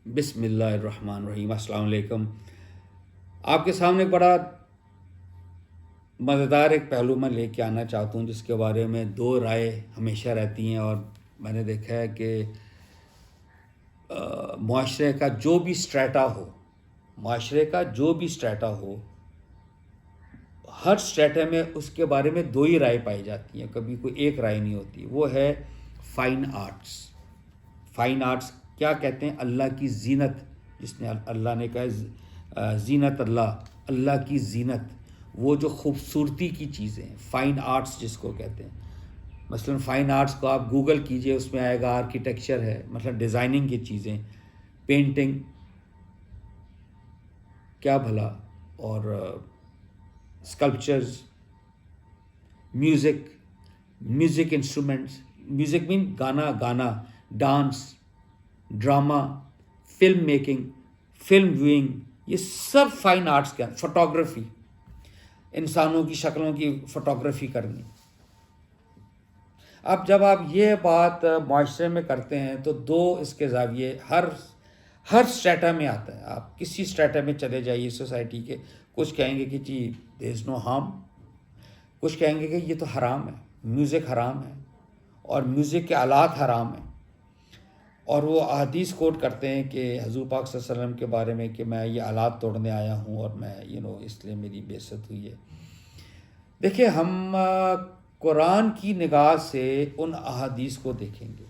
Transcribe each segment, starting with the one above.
بسم اللہ الرحمن الرحیم۔ السلام علیکم۔ آپ کے سامنے ایک بڑا مزیدار ایک پہلو میں لے کے آنا چاہتا ہوں، جس کے بارے میں دو رائے ہمیشہ رہتی ہیں، اور میں نے دیکھا ہے کہ معاشرے کا جو بھی اسٹریٹا ہو ہر اسٹریٹا میں اس کے بارے میں دو ہی رائے پائی جاتی ہیں، کبھی کوئی ایک رائے نہیں ہوتی۔ وہ ہے فائن آرٹس۔ فائن آرٹس کیا کہتے ہیں؟ اللہ کی زینت، جس نے اللہ نے کہا زینت اللہ کی زینت، وہ جو خوبصورتی کی چیزیں ہیں، فائن آرٹس جس کو کہتے ہیں۔ مثلا فائن آرٹس کو آپ گوگل کیجئے، اس میں آئے گا آرکیٹیکچر ہے، مثلا ڈیزائننگ کی چیزیں، پینٹنگ، کیا بھلا، اور اسکلپچرز، میوزک انسٹرومنٹس، میوزک مین گانا، dance, drama, film making, film viewing, یہ سب فائن آرٹس کے ہیں۔ فوٹوگرافی، انسانوں کی شکلوں کی فوٹوگرافی کرنی۔ اب جب آپ یہ بات معاشرے میں کرتے ہیں تو دو اس کے زاویے ہر اسٹریٹا میں آتا ہے۔ آپ کسی اسٹریٹا میں چلے جائیے سوسائٹی کے، کچھ کہیں گے کہ جی دیر از نو ہارم، کچھ کہیں گے کہ یہ تو حرام ہے، میوزک حرام ہے، اور میوزک کے آلات حرام ہیں، اور وہ احادیث کوٹ کرتے ہیں کہ حضور پاک صلی اللہ علیہ وسلم کے بارے میں کہ میں یہ آلات توڑنے آیا ہوں، اور میں اس لیے میری بے عزت ہوئی ہے۔ دیکھیں، ہم قرآن کی نگاہ سے ان احادیث کو دیکھیں گے۔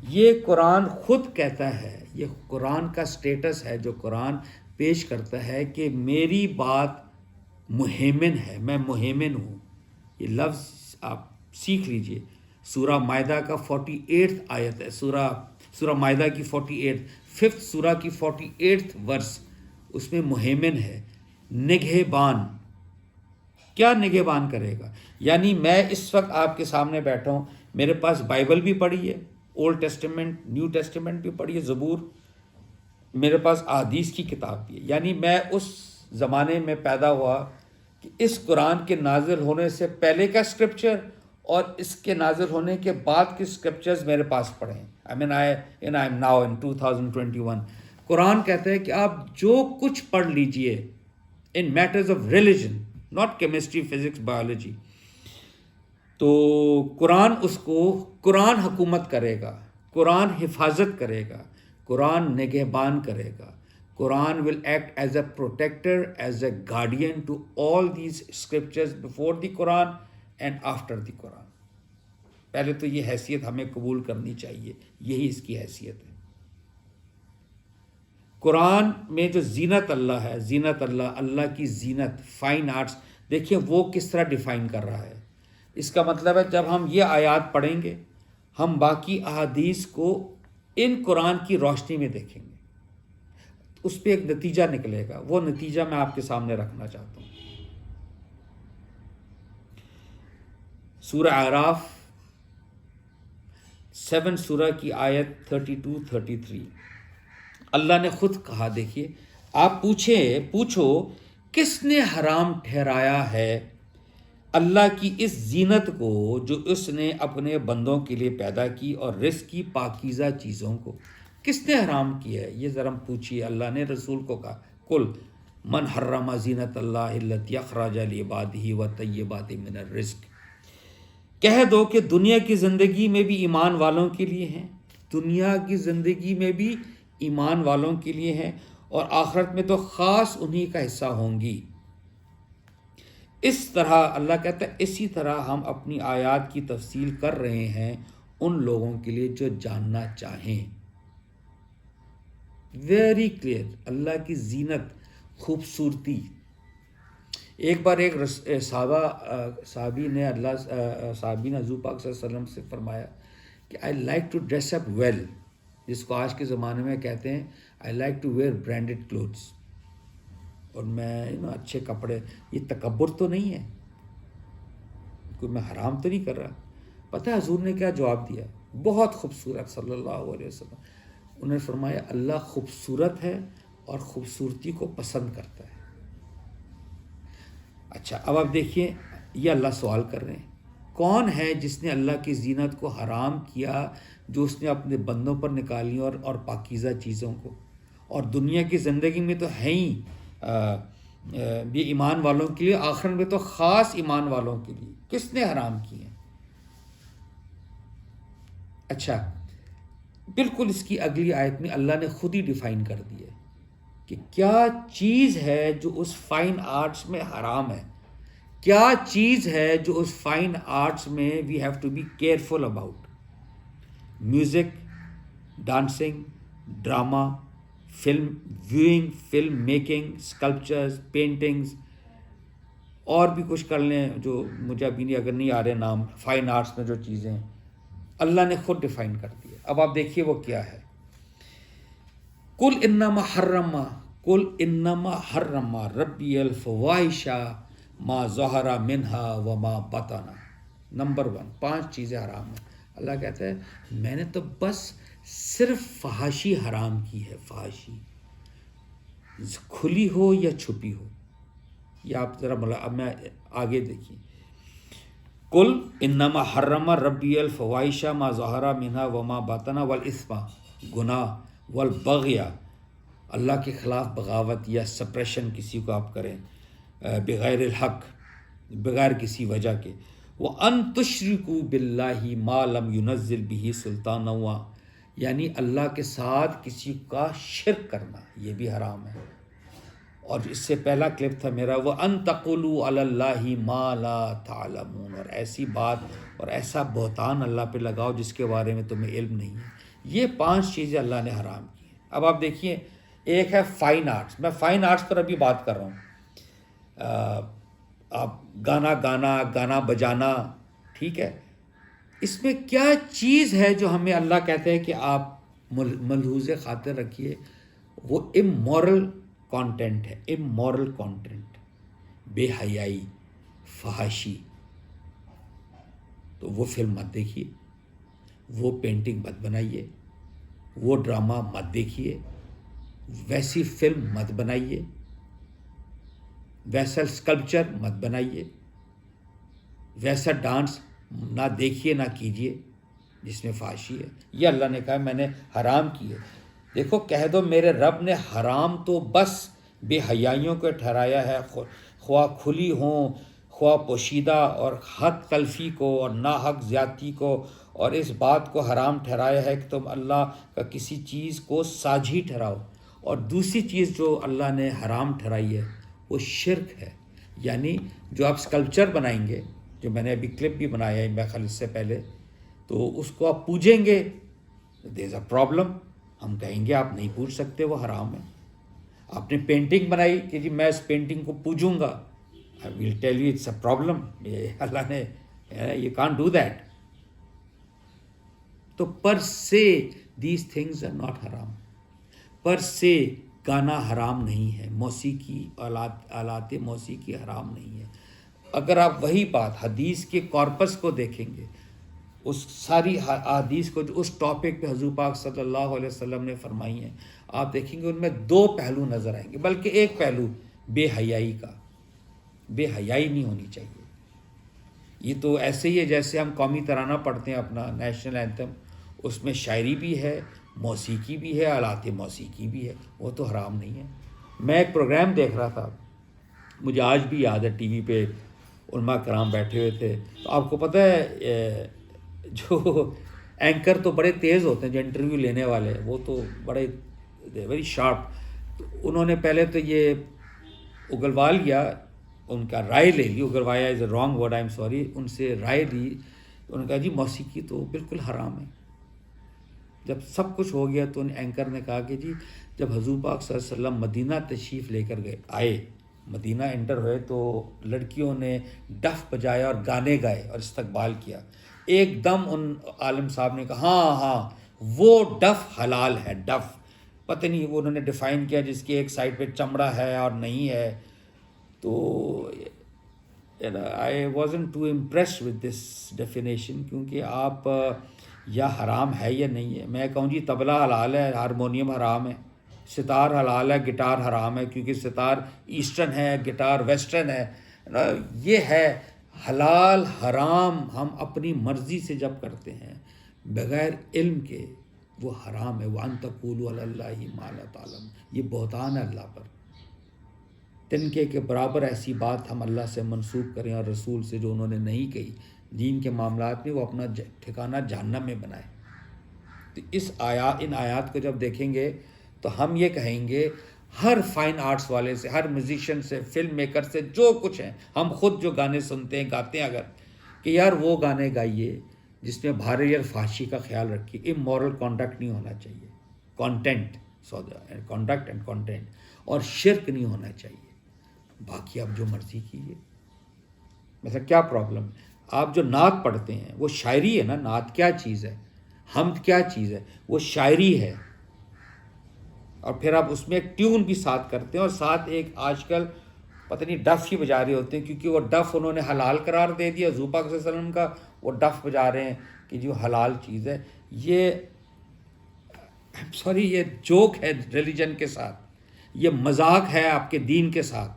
یہ قرآن خود کہتا ہے، یہ قرآن کا سٹیٹس ہے جو قرآن پیش کرتا ہے کہ میری بات مہیمن ہے، میں مہیمن ہوں۔ یہ لفظ آپ سیکھ لیجئے، سورہ مائدہ کا 48 آیت ہے، سورہ مائدہ کی 48، 5 سورہ کی 48 ورس، اس میں مہیمن ہے، نگہبان۔ کیا نگہبان کرے گا؟ یعنی میں اس وقت آپ کے سامنے بیٹھا ہوں، میرے پاس بائبل بھی پڑھی ہے، اولڈ ٹیسٹیمنٹ، نیو ٹیسٹیمنٹ بھی پڑھی ہے، زبور، میرے پاس احادیث کی کتاب بھی ہے۔ یعنی میں اس زمانے میں پیدا ہوا کہ اس قرآن کے نازل ہونے سے پہلے کا اسکرپچر اور اس کے نازل ہونے کے بعد کے اسکرپچرز میرے پاس پڑھے ہیں۔ I am now in 2021۔ قرآن کہتا ہے کہ آپ جو کچھ پڑھ لیجئے in matters of religion، not chemistry، physics، biology، تو قرآن حکومت کرے گا، قرآن حفاظت کرے گا، قرآن نگہبان کرے گا۔ قرآن will act as a protector, as a guardian to all these scriptures before the Quran and after the Quran۔ پہلے تو یہ حیثیت ہمیں قبول کرنی چاہیے، یہی اس کی حیثیت ہے۔ قرآن میں جو زینت اللہ ہے، زینت اللہ کی زینت، فائن آرٹس، دیکھیں وہ کس طرح ڈیفائن کر رہا ہے۔ اس کا مطلب ہے جب ہم یہ آیات پڑھیں گے، ہم باقی احادیث کو ان قرآن کی روشنی میں دیکھیں گے، اس پہ ایک نتیجہ نکلے گا۔ وہ نتیجہ میں آپ کے سامنے رکھنا چاہتا ہوں۔ سورہ اعراف 7 سورہ کی آیت 32-33، اللہ نے خود کہا، دیکھیے، آپ پوچھو کس نے حرام ٹھہرایا ہے اللہ کی اس زینت کو جو اس نے اپنے بندوں کے لیے پیدا کی، اور رزق کی پاکیزہ چیزوں کو کس نے حرام کیا ہے؟ یہ ذرا پوچھیے۔ اللہ نے رسول کو کہا، قل من حرم زینت اللہ التی اخرج لعبادہ والطیبات من الرزق۔ کہہ دو کہ دنیا کی زندگی میں بھی ایمان والوں کے لیے ہیں، دنیا کی زندگی میں بھی ایمان والوں کے لیے ہیں، اور آخرت میں تو خاص انہی کا حصہ ہوں گی۔ اس طرح اللہ کہتا ہے، اسی طرح ہم اپنی آیات کی تفصیل کر رہے ہیں ان لوگوں کے لیے جو جاننا چاہیں۔ ویری کلیئر، اللہ کی زینت، خوبصورتی۔ ایک بار ایک صحابی نے حضور پاک صلی اللہ علیہ وسلم سے فرمایا کہ I like to dress up well، جس کو آج کے زمانے میں کہتے ہیں I like to wear branded clothes، اور میں اچھے کپڑے۔ یہ تکبر تو نہیں ہے، کوئی میں حرام تو نہیں کر رہا۔ پتہ ہے حضور نے کیا جواب دیا؟ بہت خوبصورت، صلی اللہ علیہ وسلم۔ انہوں نے فرمایا، اللہ خوبصورت ہے اور خوبصورتی کو پسند کرتا ہے۔ اچھا، اب آپ دیکھیے، یہ اللہ سوال کر رہے ہیں، کون ہے جس نے اللہ کی زینت کو حرام کیا، جو اس نے اپنے بندوں پر نکالی اور پاکیزہ چیزوں کو؟ اور دنیا کی زندگی میں تو ہے ہی بھی ایمان والوں کے لیے، آخرت میں تو خاص ایمان والوں کے لیے۔ کس نے حرام کیے ہیں؟ اچھا، بالکل اس کی اگلی آیت میں اللہ نے خود ہی ڈیفائن کر دیا کہ کیا چیز ہے جو اس فائن آرٹس میں حرام ہے، کیا چیز ہے جو اس فائن آرٹس میں we have to be careful about. Music, dancing, drama, film viewing, film making, sculptures, paintings, اور بھی کچھ کر لیں جو مجھے ابھی اگر نہیں آ رہے نام، فائن آرٹس میں جو چیزیں ہیں اللہ نے خود ڈیفائن کر دیا۔ اب آپ دیکھیے وہ کیا ہے۔ قل انما حرم ربی الفواحش ما ظہر منہا وما بطن۔ نمبر 1، 5 چیزیں حرام ہیں۔ اللہ کہتا ہے میں نے تو بس صرف فحاشی حرام کی ہے، فحاشی کھلی ہو یا چھپی ہو۔ یہ آپ ذرا اب میں آگے دیکھیے، قل انما حرم ربی الفواحش ما ظہر منہا وما بطن والاثم، گناہ، والبغی، اللہ کے خلاف بغاوت یا سپریشن کسی کو آپ کریں بغیر الحق، بغیر کسی وجہ کے، وَأَن تُشْرِكُوا بِاللَّهِ مَا لَمْ يُنَزِّلْ بِهِ سُلْطَانًا، یعنی اللہ کے ساتھ کسی کا شرک کرنا، یہ بھی حرام ہے۔ اور اس سے پہلا کلپ تھا میرا، وَأَن تَقُولُوا عَلَى اللَّهِ مَا لَا تَعْلَمُونَ، اور ایسی بات اور ایسا بہتان اللہ پہ لگاؤ جس کے بارے میں تمہیں علم نہیں ہے۔ یہ 5 چیزیں اللہ نے حرام کی ہیں۔ اب آپ دیکھیے، ایک ہے فائن آرٹس، میں فائن آرٹس پر ابھی بات کر رہا ہوں، آپ گانا بجانا، ٹھیک ہے، اس میں کیا چیز ہے جو ہمیں اللہ کہتے ہیں کہ آپ ملحوظ خاطر رکھیے، وہ امورل کانٹینٹ ہے، امورل کانٹینٹ، بے حیائی، فحاشی، تو وہ فلم مت دیکھیے، وہ پینٹنگ مت بنائیے، وہ ڈرامہ مت دیکھیے، ویسی فلم مت بنائیے، ویسا اسکلپچر مت بنائیے، ویسا ڈانس نہ دیکھیے نہ کیجیے جس میں فحاشی ہے۔ یہ اللہ نے کہا میں نے حرام کی ہے۔ دیکھو، کہہ دو میرے رب نے حرام تو بس بے حیائیوں کو ٹھہرایا ہے، خواہ کھلی ہوں خواہ پوشیدہ، اور حق تلفی کو اور ناحق زیادتی کو، اور اس بات کو حرام ٹھہرایا ہے کہ تم اللہ کا کسی چیز کو ساجھی ٹھہراؤ۔ اور دوسری چیز جو اللہ نے حرام ٹھہرائی ہے وہ شرک ہے، یعنی جو آپ اسکلپچر بنائیں گے، جو میں نے ابھی کلپ بھی بنایا ہے میرے خیال اس سے پہلے، تو اس کو آپ پوجیں گے، دیر از اے پرابلم، ہم کہیں گے آپ نہیں پوج سکتے، وہ حرام ہے۔ آپ نے پینٹنگ بنائی کہ جی میں اس پینٹنگ کو پوجوں گا، I will tell you it's a problem، اللہ نے you can't do that۔ تو پر سے these things are not حرام، پر سے گانا حرام نہیں ہے، موسیقی، آلات موسیقی حرام نہیں ہے۔ اگر آپ وہی بات حدیث کے کارپس کو دیکھیں گے، اس ساری حدیث کو جو اس ٹاپک پہ حضور پاک صلی اللہ علیہ وسلم نے فرمائی ہیں، آپ دیکھیں گے ان میں 2 پہلو نظر آئیں گے، بلکہ ایک پہلو بے حیائی کا۔ بے حیائی نہیں ہونی چاہیے۔ یہ تو ایسے ہی ہے جیسے ہم قومی ترانہ پڑھتے ہیں اپنا نیشنل اینتھم، اس میں شاعری بھی ہے، موسیقی بھی ہے، آلات موسیقی بھی ہے، وہ تو حرام نہیں ہے۔ میں ایک پروگرام دیکھ رہا تھا، مجھے آج بھی یاد ہے، ٹی وی پہ علماء کرام بیٹھے ہوئے تھے، تو آپ کو پتہ ہے جو اینکر تو بڑے تیز ہوتے ہیں، جو انٹرویو لینے والے وہ تو بڑے ویری شارپ۔ انہوں نے پہلے تو یہ اگلوا لیا، ان کا رائے لے لی، اگلوایا is a wrong word, I am sorry, ان سے رائے لی، انہوں نے کہا جی موسیقی تو بالکل حرام ہے۔ جب سب کچھ ہو گیا تو ان اینکر نے کہا کہ جی جب حضور پاک صلی اللہ علیہ وسلم مدینہ تشریف لے کر آئے، مدینہ انٹر ہوئے، تو لڑکیوں نے ڈف بجایا اور گانے گائے اور استقبال کیا، ایک دم ان عالم صاحب نے کہا ہاں وہ ڈف حلال ہے، ڈف پتہ نہیں وہ انہوں نے ڈیفائن کیا جس کی ایک سائڈ پہ چمڑا ہے اور نہیں ہے۔ تو I wasn't too impressed with this definition, کیونکہ آپ یا حرام ہے یا نہیں ہے۔ میں کہوں جی طبلہ حلال ہے، ہارمونیم حرام ہے، ستار حلال ہے، گٹار حرام ہے، کیونکہ ستار ایسٹرن ہے، گٹار ویسٹرن ہے۔ یہ ہے حلال حرام، ہم اپنی مرضی سے جب کرتے ہیں بغیر علم کے، وہ حرام ہے. وَأَن تَقُولُوا عَلَى اللَّهِ مَا لَا تَعْلَمُونَ, یہ بہتان ہے اللہ پر. تنکے کے برابر ایسی بات ہم اللہ سے منسوب کریں اور رسول سے جو انہوں نے نہیں کہی دین کے معاملات میں, وہ اپنا ٹھکانہ جہنم میں بنائے. تو ان آیات کو جب دیکھیں گے تو ہم یہ کہیں گے ہر فائن آرٹس والے سے, ہر میوزیشین سے, فلم میکر سے, جو کچھ ہیں, ہم خود جو گانے سنتے ہیں گاتے ہیں, اگر کہ یار وہ گانے گائیے جس میں بھاری اور فحاشی کا خیال رکھیے. امورل کانڈکٹ نہیں ہونا چاہیے, کانڈکٹ اینڈ کانٹینٹ, اور شرک نہیں ہونا چاہیے. باقی آپ جو مرضی کیجیے. مثلا کیا پرابلم ہے, آپ جو نعت پڑھتے ہیں وہ شاعری ہے نا. نعت کیا چیز ہے, حمد کیا چیز ہے, وہ شاعری ہے. اور پھر آپ اس میں ایک ٹیون بھی ساتھ کرتے ہیں, اور ساتھ ایک آج کل پتہ نہیں ڈف ہی بجا رہے ہوتے ہیں, کیونکہ وہ ڈف انہوں نے حلال قرار دے دیا. حضور پاک صلی اللہ علیہ وسلم کا وہ ڈف بجا رہے ہیں کہ جو حلال چیز ہے. یہ یہ جوک ہے ریلیجن کے ساتھ, یہ مذاق ہے آپ کے دین کے ساتھ.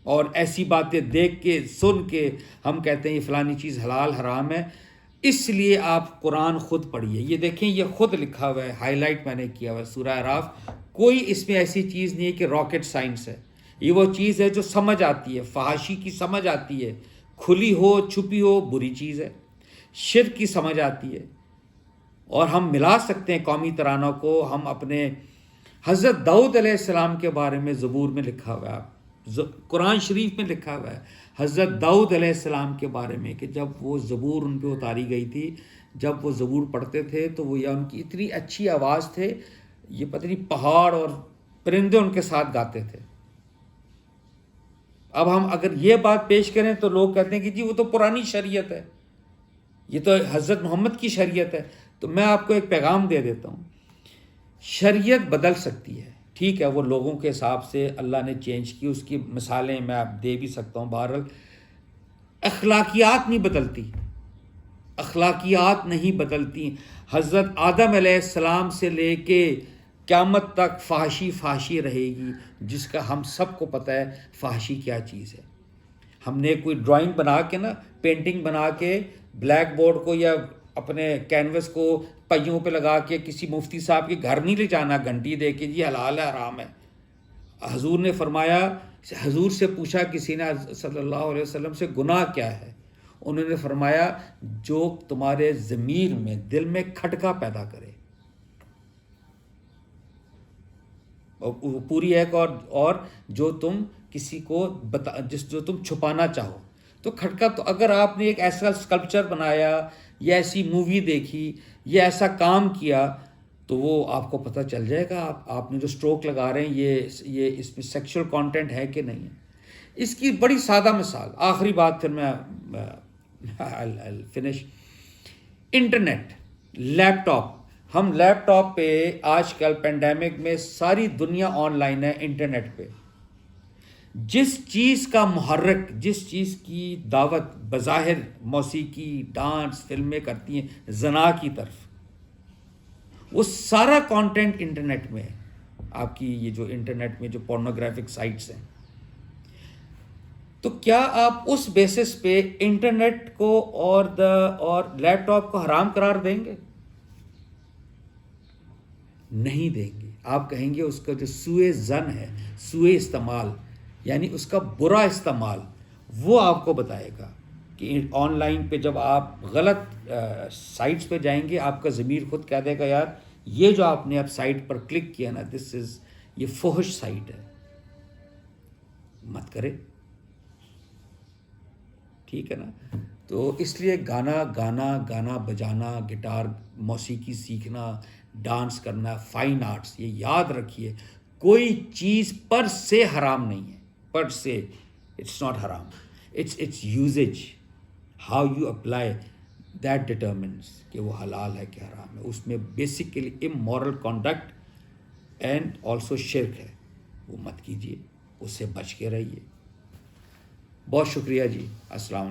اور ایسی باتیں دیکھ کے سن کے ہم کہتے ہیں یہ فلانی چیز حلال حرام ہے. اس لیے آپ قرآن خود پڑھیے. یہ دیکھیں, یہ خود لکھا ہوا ہے, ہائی لائٹ میں نے کیا ہوا ہے, سورہ اعراف. کوئی اس میں ایسی چیز نہیں ہے کہ راکٹ سائنس ہے. یہ وہ چیز ہے جو سمجھ آتی ہے, فحاشی کی سمجھ آتی ہے, کھلی ہو چھپی ہو بری چیز ہے. شرک کی سمجھ آتی ہے. اور ہم ملا سکتے ہیں قومی ترانوں کو. ہم اپنے حضرت داؤد علیہ السلام کے بارے میں زبور میں لکھا ہوا ہے, قرآن شریف میں لکھا ہوا ہے حضرت داؤد علیہ السلام کے بارے میں کہ جب وہ زبور ان پہ اتاری گئی تھی, جب وہ زبور پڑھتے تھے تو وہ, یا ان کی اتنی اچھی آواز تھے, یہ پتہ نہیں پہاڑ اور پرندے ان کے ساتھ گاتے تھے. اب ہم اگر یہ بات پیش کریں تو لوگ کہتے ہیں کہ جی وہ تو پرانی شریعت ہے, یہ تو حضرت محمد کی شریعت ہے. تو میں آپ کو ایک پیغام دے دیتا ہوں, شریعت بدل سکتی ہے, ٹھیک ہے, وہ لوگوں کے حساب سے اللہ نے چینج کی, اس کی مثالیں میں آپ دے بھی سکتا ہوں. بہرحال اخلاقیات نہیں بدلتی, اخلاقیات نہیں بدلتی. حضرت آدم علیہ السلام سے لے کے قیامت تک فحاشی رہے گی, جس کا ہم سب کو پتہ ہے فحاشی کیا چیز ہے. ہم نے کوئی ڈرائنگ بنا کے نا, پینٹنگ بنا کے بلیک بورڈ کو یا اپنے کینوس کو پہیوں پہ لگا کے کسی مفتی صاحب کے گھر نہیں لے جانا گھنٹی دے کے جی حلال ہے حرام ہے. حضور نے فرمایا, حضور سے پوچھا کسی نے صلی اللہ علیہ وسلم سے گناہ کیا ہے, انہوں نے فرمایا جو تمہارے ضمیر میں دل میں کھٹکا پیدا کرے. پوری ایک اور جو تم کسی کو جو تم چھپانا چاہو. تو کھٹکا, تو اگر آپ نے ایک ایسا اسکلپچر بنایا یا ایسی مووی دیکھی یا ایسا کام کیا تو وہ آپ کو پتہ چل جائے گا آپ نے جو اسٹروک لگا رہے ہیں یہ اس میں سیکشل کانٹینٹ ہے کہ نہیں ہے. اس کی بڑی سادہ مثال, آخری بات پھر میں فنش. انٹرنیٹ, لیپ ٹاپ. ہم لیپ ٹاپ پہ آج کل پینڈیمک میں ساری دنیا آن لائن ہے انٹرنیٹ پہ. جس چیز کا محرک, جس چیز کی دعوت بظاہر موسیقی, ڈانس, فلمیں کرتی ہیں زنا کی طرف, وہ سارا کانٹینٹ انٹرنیٹ میں ہے. آپ کی یہ جو انٹرنیٹ میں جو پورنوگرافک سائٹس ہیں, تو کیا آپ اس بیسس پہ انٹرنیٹ کو اور لیپ ٹاپ کو حرام قرار دیں گے؟ نہیں دیں گے. آپ کہیں گے اس کا جو سوء ظن ہے, سوء استعمال, یعنی اس کا برا استعمال, وہ آپ کو بتائے گا کہ آن لائن پہ جب آپ غلط سائٹس پہ جائیں گے آپ کا ضمیر خود کہہ دے گا یار یہ جو آپ نے اب سائٹ پر کلک کیا نا, یہ فحش سائٹ ہے, مت کرے. ٹھیک ہے نا. تو اس لیے گانا بجانا, گٹار, موسیقی سیکھنا, ڈانس کرنا, فائن آرٹس, یہ یاد رکھیے کوئی چیز پر سے حرام نہیں ہے. پر سے اٹس ناٹ حرام, it's usage, how you apply that determines کہ وہ حلال ہے کہ حرام ہے. اس میں basically amoral conduct and also شرک ہے, وہ مت کیجیے, اس سے بچ کے رہیے. بہت شکریہ جی. السلام.